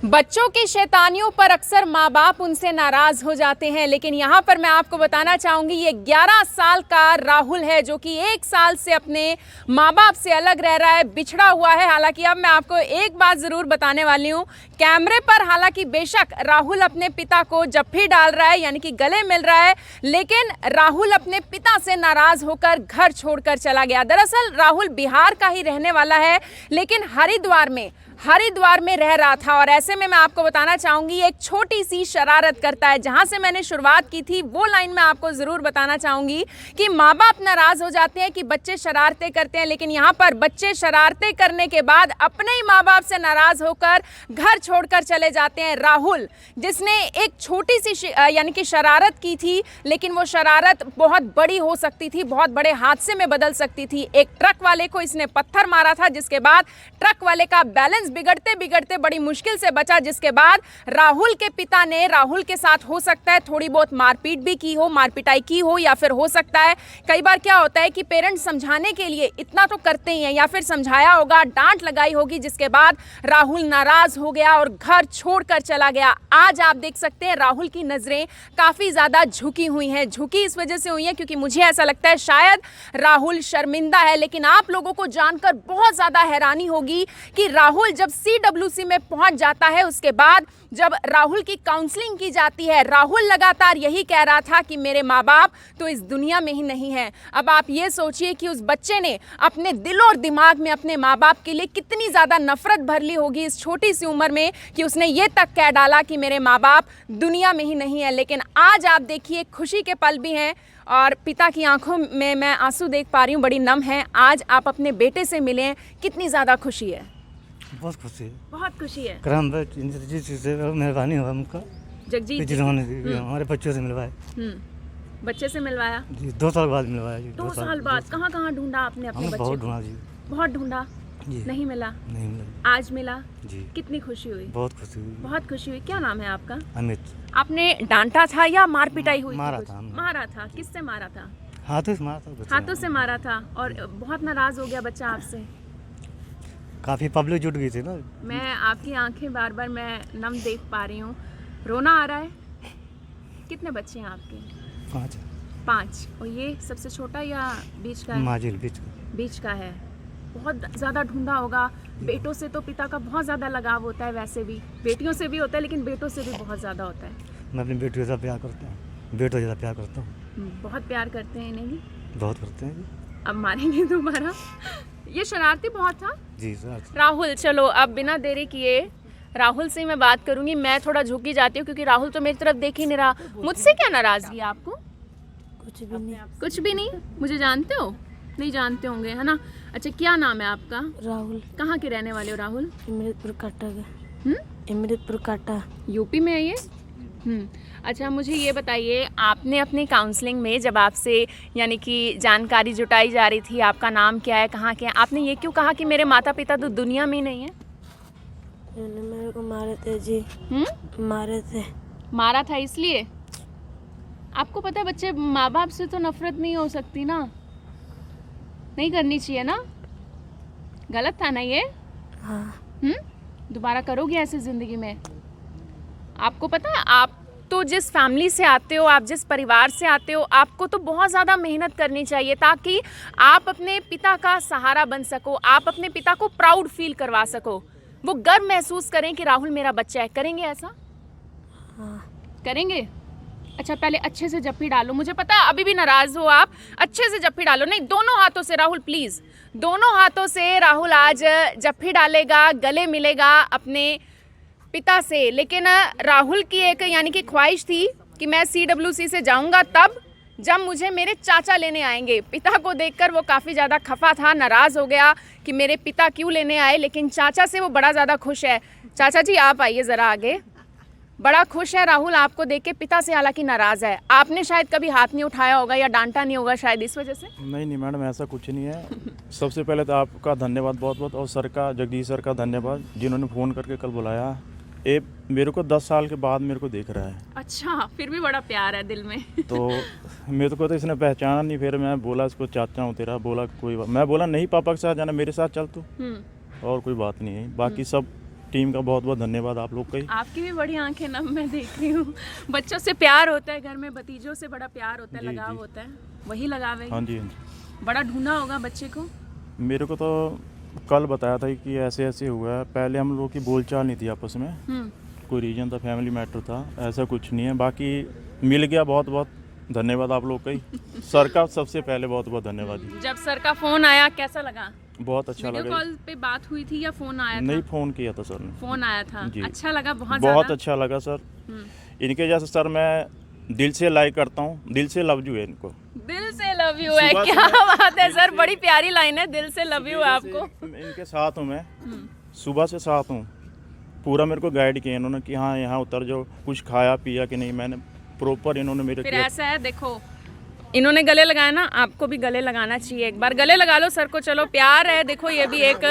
बच्चों की शैतानियों पर अक्सर माँ बाप उनसे नाराज हो जाते हैं, लेकिन यहाँ पर मैं आपको बताना चाहूंगी ये 11 साल का राहुल है जो कि 1 साल से अपने माँ बाप से अलग रह रहा है, बिछड़ा हुआ है। हालांकि अब मैं आपको एक बात ज़रूर बताने वाली हूँ, कैमरे पर हालांकि बेशक राहुल अपने पिता को जप्फी डाल रहा है यानी कि गले मिल रहा है, लेकिन राहुल अपने पिता से नाराज होकर घर छोड़कर चला गया। दरअसल राहुल बिहार का ही रहने वाला है, लेकिन हरिद्वार में रह रहा था और ऐसे में मैं आपको बताना चाहूंगी एक छोटी सी शरारत करता है। जहां से मैंने शुरुआत की थी वो लाइन मैं आपको ज़रूर बताना चाहूंगी कि माँ बाप नाराज़ हो जाते हैं कि बच्चे शरारतें करते हैं, लेकिन यहाँ पर बच्चे शरारतें करने के बाद अपने ही माँ बाप से नाराज़ होकर घर छोड़कर चले जाते हैं। राहुल जिसने एक छोटी सी यानी कि शरारत की थी, लेकिन वो शरारत बहुत बड़ी हो सकती थी, बहुत बड़े हादसे में बदल सकती थी। एक ट्रक वाले को इसने पत्थर मारा था, जिसके बाद ट्रक वाले का बैलेंस बिगड़ते बिगड़ते बड़ी मुश्किल से बचा, जिसके बाद राहुल के पिता ने राहुल के साथ हो सकता है थोड़ी बहुत मारपीट भी की हो, मारपिटाई की हो, या फिर हो सकता है कई बार क्या होता है कि पेरेंट्स समझाने के लिए इतना तो करते ही हैं, या फिर समझाया होगा, डांट लगाई होगी, जिसके बाद राहुल नाराज हो गया और घर छोड़कर चला गया। आज आप देख सकते हैं राहुल की नजरें काफी ज्यादा झुकी हुई हैं। झुकी इस वजह से हुई हैं क्योंकि मुझे ऐसा लगता है शायद राहुल शर्मिंदा है, लेकिन आप लोगों को जानकर बहुत ज्यादा हैरानी होगी कि राहुल जब CWC में पहुंच जाता है, उसके बाद जब राहुल की काउंसलिंग की जाती है, राहुल लगातार यही कह रहा था कि मेरे माँ बाप तो इस दुनिया में ही नहीं हैं। अब आप ये सोचिए कि उस बच्चे ने अपने दिल और दिमाग में अपने माँ बाप के लिए कितनी ज़्यादा नफरत भर ली होगी इस छोटी सी उम्र में कि उसने ये तक कह डाला कि मेरे माँ बाप दुनिया में ही नहीं है। लेकिन आज आप देखिए खुशी के पल भी हैं और पिता की आंखों में मैं आंसू देख पा रही हूँ, बड़ी नम है। आज आप अपने बेटे से मिले हैं, कितनी ज़्यादा खुशी है? बहुत खुशी है, बहुत खुशी है। करम इंद्रजीत से मेहरबानी हुआ उनका, जगजीत जिन्होंने हमारे बच्चों से मिलवाए। बच्चे से मिलवाया जी, 2 साल बाद मिलवाया जी। 2 साल बाद? कहाँ कहाँ ढूंढा आपने अपने हमने बच्चे बहुत को? ढूंढा जी, बहुत ढूंढा, जी नहीं मिला। नहीं मिला आज मिला जी, कितनी खुशी हुई? बहुत खुशी हुई। बहुत खुशी हुई। क्या नाम है आपका? अमित। आपने डांटा था या मार पिटाई हुई? मारा थी कुछ? था हमने। मारा था। किससे मारा था? हाथों से मारा था बच्चे। हाथों से मारा था। और बहुत नाराज हो गया बच्चा आपसे? काफी पब्लिक जुट गई थी ना। मैं आपकी आंखें बार बार मैं नम देख पा रही हूँ, रोना आ रहा है। कितने बच्चे हैं आपके? 5 5। और ये सबसे छोटा या बीच का है? माजिल बीच का है। बहुत ज़्यादा ढूंढा होगा। बेटों से तो पिता का बहुत ज़्यादा लगाव होता है, वैसे भी बेटियों से भी होता है, लेकिन बेटों से भी बहुत ज़्यादा होता है। मैं अपनी बेटियों से प्यार करता हूँ, बेटों से प्यार करता हूँ। बहुत प्यार करते हैं इन्हें भी? बहुत करते हैं जी। अब मारेंगे दोबारा? ये शरारती बहुत था जी सर। राहुल। चलो अब बिना देरी किए राहुल से मैं बात करूंगी। मैं थोड़ा झुकी जाती हूँ क्योंकि राहुल तो मेरी तरफ देख ही नहीं रहा। मुझसे क्या नाराजगी है आपको? कुछ भी नहीं। कुछ भी नहीं। मुझे जानते हो? नहीं जानते होंगे, है ना? अच्छा, क्या नाम है आपका? राहुल। कहाँ के रहने वाले हो राहुल? इमरतपुर काटा का। इमरतपुर काटा, यूपी में है ये? अच्छा, मुझे ये बताइए, आपने अपनी काउंसलिंग में जब आपसे यानी कि जानकारी जुटाई जा रही थी, आपका नाम क्या है, कहाँ के हैं, आपने ये क्यों कहा कि मेरे माता पिता तो दुनिया में ही नहीं है? इन्होंने मेरे को मारे थे जी। मारे थे। मारा था इसलिए? आपको पता है बच्चे माँ बाप से तो नफरत नहीं हो सकती ना, नहीं करनी चाहिए ना? गलत था ना ये? हाँ। दोबारा करोगे ऐसे ज़िंदगी में? आपको पता है, आप तो जिस फैमिली से आते हो, आप जिस परिवार से आते हो, आपको तो बहुत ज़्यादा मेहनत करनी चाहिए ताकि आप अपने पिता का सहारा बन सको, आप अपने पिता को प्राउड फील करवा सको, वो गर्व महसूस करें कि राहुल मेरा बच्चा है। करेंगे ऐसा? हाँ। करेंगे? अच्छा, पहले अच्छे से जप्पी डालो। मुझे पता है अभी भी नाराज़ हो आप, अच्छे से जप्पी डालो। नहीं, दोनों हाथों से राहुल, प्लीज़ दोनों हाथों से राहुल आज जप्पी डालेगा, गले मिलेगा अपने पिता से। लेकिन राहुल की एक यानी कि ख्वाहिश थी कि मैं CWC से जाऊंगा तब जब मुझे मेरे चाचा लेने आएंगे। पिता को देखकर वो काफ़ी ज़्यादा खफा था, नाराज़ हो गया कि मेरे पिता क्यों लेने आए, लेकिन चाचा से वो बड़ा ज़्यादा खुश है। चाचा जी आप आइए ज़रा आगे। बड़ा खुश है राहुल आपको देख के, पिता से हालांकि नाराज़ है। आपने शायद कभी हाथ नहीं उठाया होगा या डांटा नहीं होगा शायद इस वजह से? नहीं मैडम, ऐसा कुछ नहीं है। सबसे पहले तो आपका धन्यवाद बहुत बहुत, और सर का, जगदीश सर का धन्यवाद जिन्होंने फ़ोन करके कल बुलाया। ये मेरे को 10 साल के बाद मेरे को देख रहा है। अच्छा, फिर भी बड़ा प्यार है दिल में। तो मेरे को तो इसने पहचाना नहीं, फिर मैं बोला इसको चाचा हूँ तेरा, बोला कोई बात, मैं बोला नहीं पापा के साथ जाना, मेरे साथ चल तू, और कोई बात नहीं है। बाकी सब टीम का बहुत बहुत धन्यवाद आप लोग का ही। आपकी भी बड़ी आंखें नम मैं देख रही हूँ। बच्चों से प्यार होता है घर में, भतीजों से बड़ा प्यार होता है, जी, लगाव जी। होता है, वही लगाव है। हाँ जी, हाँ जी। बड़ा ढूंढा होगा बच्चे को। मेरे को तो कल बताया था कि ऐसे ऐसे हुआ है। पहले हम लोग की बोलचाल नहीं थी आपस में, कोई रीजन था, फैमिली मैटर था, ऐसा कुछ नहीं है। बाकी मिल गया, बहुत बहुत धन्यवाद आप लोग का ही। सर का सबसे पहले बहुत बहुत धन्यवाद जी। जब सर का फोन आया कैसा लगा? बहुत अच्छा वीडियो लगा। कॉल पे बात हुई थी या फोन आया नहीं, था? फ़ोन किया था सर ने। फोन आया था। जी। अच्छा लगा बहुत बहुत ज़्यादा? अच्छा लगा सर। इनके जैसे सर मैं दिल से लाइक करता हूँ, दिल से लव यू है इनको। दिल से लव यू है, सुबह क्या सुबह बात है सर, बड़ी प्यारी लाइन है, दिल से लव यू है आपको। इनके साथ हूँ मैं, सुबह से साथ हूँ। पूरा मेरे को गाइड किया इन्होंने कि हाँ यहाँ उतर जाओ, कुछ खाया पिया कि नहीं, मैंने प्रॉपर इन्होंने मेरे फिर ऐसा है, देखो इन्होंने गले लगाया ना, आपको भी गले लगाना चाहिए। एक बार गले लगा लो सर को। चलो, प्यार है, देखो ये भी एक,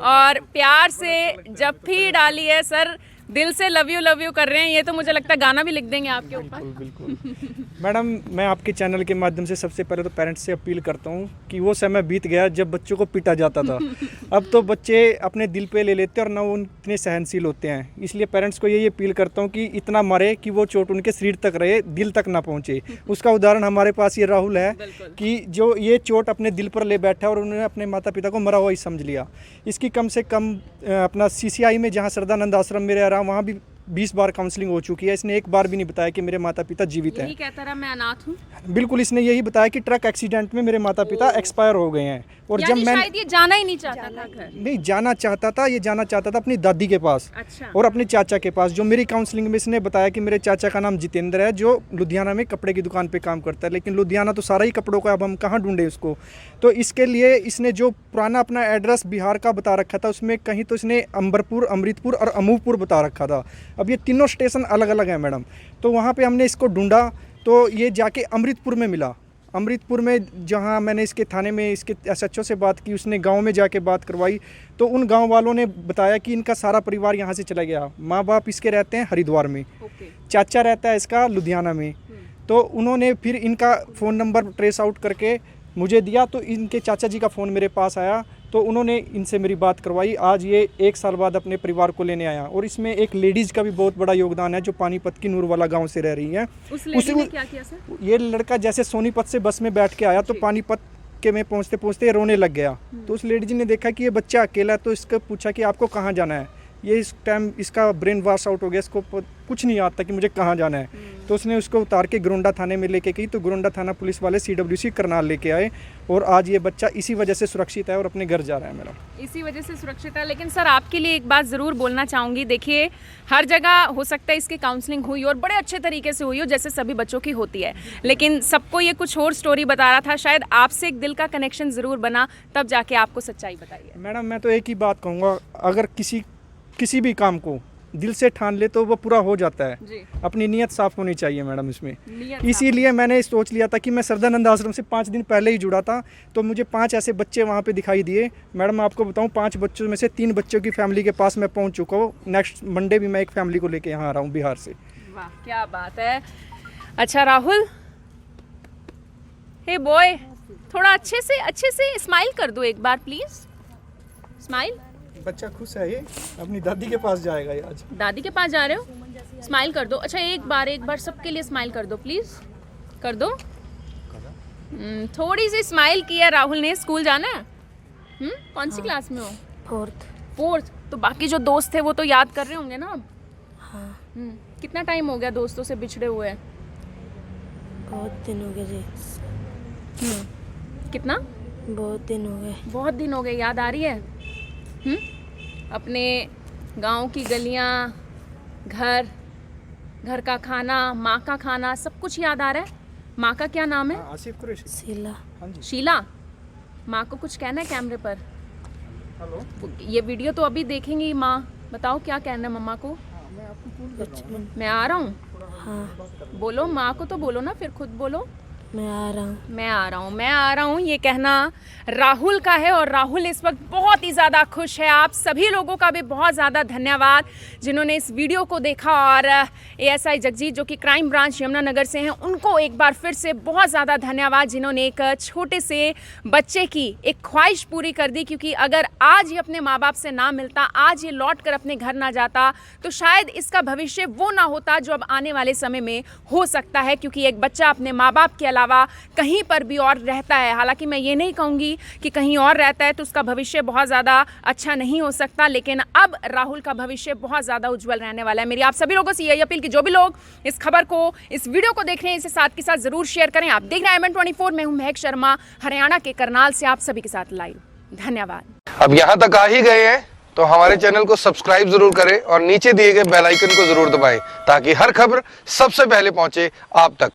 और प्यार से जफ्फी डाली है सर, दिल से लव यू कर रहे हैं। ये तो मुझे लगता है गाना भी लिख देंगे आपके ऊपर। बिल्कुल। मैडम, मैं आपके चैनल के माध्यम से सबसे पहले तो पेरेंट्स से अपील करता हूँ कि वो समय बीत गया जब बच्चों को पीटा जाता था। अब तो बच्चे अपने दिल पे ले लेते हैं और ना वो इतने सहनशील होते हैं। इसलिए पेरेंट्स को यही अपील करता हूँ कि इतना मारे कि वो चोट उनके शरीर तक रहे, दिल तक ना पहुँचे। उसका उदाहरण हमारे पास ये राहुल है कि जो ये चोट अपने दिल पर ले बैठा और उन्होंने अपने माता पिता को मरा हुआ ही समझ लिया। इसकी कम से कम अपना CCI में, जहाँ श्रद्धानंद आश्रम में रह रहा, वहाँ भी 20 बार काउंसलिंग हो चुकी है। इसने एक बार भी नहीं बताया कि मेरे माता पिता जीवित हैं। यही कहता रहा मैं अनाथ हूँ। बिल्कुल, इसने यही बताया कि ट्रक एक्सीडेंट में मेरे माता पिता एक्सपायर हो गए हैं। और जब मैं शायद ये जाना ही नहीं चाहता था घर। नहीं जाना चाहता था, ये जाना चाहता था अपनी दादी के पास अच्छा। और अपने चाचा के पास। जो मेरी काउंसलिंग में इसने बताया कि मेरे चाचा का नाम जितेंद्र है, जो लुधियाना में कपड़े की दुकान पे काम करता है। लेकिन लुधियाना तो सारा ही कपड़ों का, अब हम कहाँ ढूंढे उसको। तो इसके लिए इसने जो पुराना अपना एड्रेस बिहार का बता रखा था, उसमें कहीं तो इसने अंबरपुर, अमृतपुर और अमूपुर बता रखा था। अब ये तीनों स्टेशन अलग अलग हैं मैडम। तो वहाँ पे हमने इसको ढूंढा तो ये जाके अमृतपुर में मिला। अमृतपुर में जहाँ मैंने इसके थाने में इसके SHO से बात की, उसने गांव में जाके बात करवाई। तो उन गांव वालों ने बताया कि इनका सारा परिवार यहाँ से चला गया। माँ बाप इसके रहते हैं हरिद्वार में, चाचा रहता है इसका लुधियाना में। तो उन्होंने फिर इनका फ़ोन नंबर ट्रेस आउट करके मुझे दिया। तो इनके चाचा जी का फ़ोन मेरे पास आया, तो उन्होंने इनसे मेरी बात करवाई। आज ये 1 साल बाद अपने परिवार को लेने आया। और इसमें एक लेडीज़ का भी बहुत बड़ा योगदान है, जो पानीपत की नूरवाला गांव से रह रही है। उस लेडी ने क्या किया सर? ये लड़का जैसे सोनीपत से बस में बैठ के आया तो पानीपत के में पहुंचते पहुंचते रोने लग गया। तो उस लेडी जी ने देखा कि ये बच्चा अकेला है, तो इसको पूछा कि आपको कहाँ जाना है। ये इस टाइम इसका ब्रेन वॉश आउट हो गया, इसको कुछ नहीं आता कि मुझे कहाँ जाना है। तो उसने उसको उतार के गुरुंडा थाने में लेके गई। तो गुरुंडा थाना पुलिस वाले CWC करनाल लेके आए और आज ये बच्चा इसी वजह से सुरक्षित है और अपने घर जा रहा है मेरा। इसी वजह से सुरक्षित है। लेकिन सर, आपके लिए एक बात ज़रूर बोलना चाहूँगी। देखिए, हर जगह हो सकता है इसकी काउंसलिंग हुई और बड़े अच्छे तरीके से हुई हो, जैसे सभी बच्चों की होती है, लेकिन सबको ये कुछ और स्टोरी बता रहा था। शायद आपसे एक दिल का कनेक्शन ज़रूर बना, तब जाके आपको सच्चाई बताइए। मैडम, मैं तो एक ही बात कहूँगा, अगर किसी भी काम को दिल से ठान ले तो वो पूरा हो जाता है। जी। अपनी नीयत साफ होनी चाहिए मैडम इसमें। नियत इसीलिए मैंने सोच लिया था कि मैं श्रद्धानंद आश्रम से 5 दिन पहले ही जुड़ा था। तो मुझे 5 ऐसे बच्चे वहाँ पे दिखाई दिए। मैडम, मैं आपको बताऊँ, 5 बच्चों में से 3 बच्चों की फैमिली के पास मैं पहुँच चुका हूँ। नेक्स्ट मंडे भी मैं एक फैमिली को लेके यहाँ आ रहा हूँ बिहार से। वाह, क्या बात है। अच्छा राहुल, हे बॉय, थोड़ा अच्छे से स्माइल कर दो एक बार प्लीज। स्माइल। बच्चा खुश है, ये अपनी दादी के पास जाएगा ये आज। दादी के पास जा रहे हो? स्माइल कर दो। अच्छा, एक बार सबके लिए स्माइल कर दो प्लीज, कर दो। थोड़ी सी स्माइल किया राहुल ने। स्कूल जाना है? कौन सी क्लास में हो? 4th। तो बाकी जो दोस्त थे वो तो याद कर रहे होंगे ना अब? हाँ। कितना टाइम हो गया दोस्तों से बिछड़े हुए? बहुत दिन हो गए जी। कितना? बहुत दिन हो गए। बहुत दिन हो गए। याद आ रही है? अपने गांव की गलियां, घर का खाना, माँ का खाना, सब कुछ याद आ रहा है? माँ का क्या नाम है? आसिफ कुरैशी। शीला। शीला। माँ को कुछ कहना है कैमरे पर? हेलो। ये वीडियो तो अभी देखेंगी माँ, बताओ क्या कहना है मम्मा को? कुछ नहीं। मैं आ रहा हूँ। हाँ। बोलो, माँ को तो बोलो ना, फिर खुद बोलो। मैं आ रहा हूँ। मैं आ रहा हूँ, मैं आ रहा हूँ, ये कहना राहुल का है। और राहुल इस वक्त बहुत ही ज़्यादा खुश है। आप सभी लोगों का भी बहुत ज़्यादा धन्यवाद जिन्होंने इस वीडियो को देखा। और एएसआई जगजीत जो कि क्राइम ब्रांच यमुनानगर से हैं, उनको एक बार फिर से बहुत ज़्यादा धन्यवाद जिन्होंने एक छोटे से बच्चे की एक ख्वाहिश पूरी कर दी। क्योंकि अगर आज ये अपने माँ बाप से ना मिलता, आज ये लौट कर अपने घर ना जाता, तो शायद इसका भविष्य वो ना होता जो अब आने वाले समय में हो सकता है। क्योंकि एक बच्चा अपने माँ बाप के अलावा कहीं पर भी और रहता है, हालांकि मैं ये नहीं कहूँगी कि कहीं और रहता है तो उसका भविष्य बहुत ज़्यादा अच्छा नहीं हो सकता, लेकिन अब राहुल का भविष्य बहुत ज़्यादा उज्जवल रहने वाला है। मेरी आप सभी लोगों से यही अपील कि जो भी लोग इस खबर को, इस वीडियो को देख रहे हैं, इसे साथ के साथ ज़रूर शेयर करें। आप देख रहे हैं MN24, मैं हूं महक शर्मा, हरियाणा के करनाल से आप सभी के साथ लाइव। धन्यवाद। अब यहाँ तक आ ही गए हैं तो हमारे चैनल को सब्सक्राइब जरूर करें और नीचे दिए गए बेल आइकन को जरूर दबाएं ताकि हर खबर सबसे पहले पहुंचे आप तक।